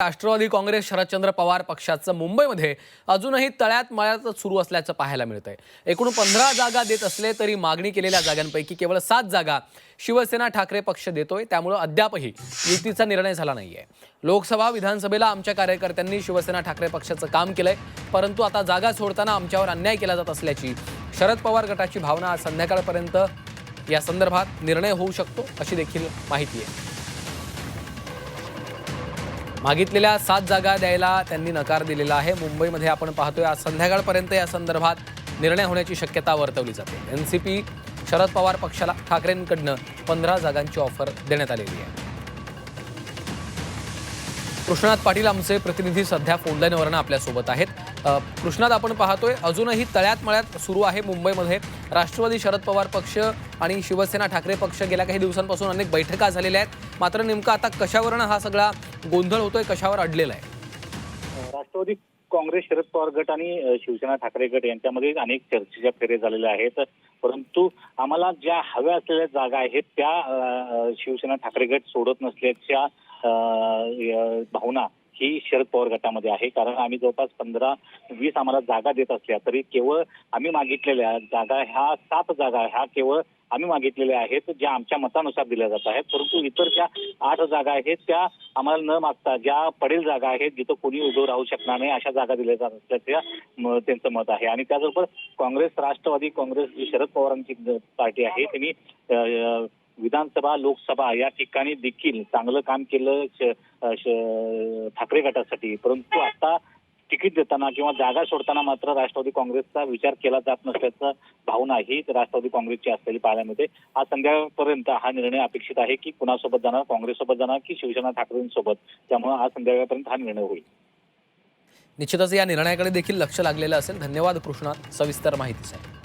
राष्ट्रवादी काँग्रेस शरदचंद्र पवार पक्षाचं मुंबईमध्ये अजूनही तळ्यात मळ्यात सुरू असल्याचं पाहायला मिळतंय। एकूण 15 जागा देत असले तरी मागणी केलेल्या जागांपैकी केवळ 7 जागा शिवसेना ठाकरे पक्ष देतोय, त्यामुळे अद्यापही युतीचा निर्णय झाला नाहीये। लोकसभा विधानसभेला आमच्या कार्यकर्त्यांनी शिवसेना ठाकरे पक्षाचं काम केलंय, परंतु आता जागा सोडताना आमच्यावर अन्याय केला जात असल्याची शरद पवार गटाची भावना आज संध्याकाळपर्यंत या संदर्भात निर्णय होऊ शकतो अशी देखील माहिती आहे। मागितलेल्या 7 जागा द्यायला त्यांनी नकार दिलेला आहे। मुंबईमध्ये आपण पाहतोय आज संध्याकाळपर्यंत या संदर्भात निर्णय होण्याची शक्यता वर्तवली जाते। एनसीपी शरद पवार पक्षाला ठाकरेंकडून 15 जागांची ऑफर देण्यात आलेली आहे। कृष्णात पाटील आमचे प्रतिनिधी सध्या फोनलाईनवरून आपल्या सोबत आहेत। कृष्णात, आपण पाहतोय अजूनही तळ्यात मळ्यात सुरू आहे मुंबईमध्ये राष्ट्रवादी शरद पवार पक्ष आणि शिवसेना ठाकरे पक्ष गेल्या काही दिवसांपासून अनेक बैठका झालेल्या आहेत, मात्र नेमका आता कशावरून हा सगळा गोंधळ होतोय, कशावर अडलेला आहे? राष्ट्रवादी काँग्रेस शरद पवार गट आणि शिवसेना ठाकरे गट यांच्यामध्ये अनेक चर्चेच्या फेऱ्या झालेल्या आहेत, परंतु आम्हाला ज्या हव्या असलेल्या जागा आहेत त्या शिवसेना ठाकरे गट सोडत नसल्याच्या भावना ही शरद पवार गटामध्ये आहे। कारण आम्ही जवळपास 15-20 आम्हाला जागा देत असल्या तरी केवळ आम्ही मागितलेल्या जागा ह्या 7 जागा ह्या केवळ आम्ही मागितलेल्या आहेत, ज्या आमच्या मतानुसार दिल्या जात आहेत, परंतु इतर ज्या 8 जागा आहेत त्या आम्हाला न मागता ज्या पडेल जागा आहेत जिथं कोणी उभं राहू शकणार नाही अशा जागा दिल्या जात असल्याचं त्यांचं मत आहे। आणि त्याचबरोबर काँग्रेस, राष्ट्रवादी काँग्रेस जी शरद पवारांची पार्टी आहे त्यांनी विधानसभा, लोकसभा या ठिकाणी देखील चांगलं काम केलं ठाकरे गटासाठी, परंतु आता तिकीट देताना किंवा जागा सोडताना मात्र राष्ट्रवादी काँग्रेसचा विचार केला जात नसल्याचं भावना ही राष्ट्रवादी काँग्रेसची असलेली पाहायला मिळते। आज संध्याकाळपर्यंत हा निर्णय अपेक्षित आहे की कुणासोबत जाणार, काँग्रेससोबत जाणार की शिवसेना ठाकरेंसोबत, त्यामुळे आज संध्याकाळपर्यंत हा निर्णय होईल। निश्चितच या निर्णयाकडे देखील लक्ष लागलेलं असेल। धन्यवाद कृष्णा सविस्तर माहितीसाठी।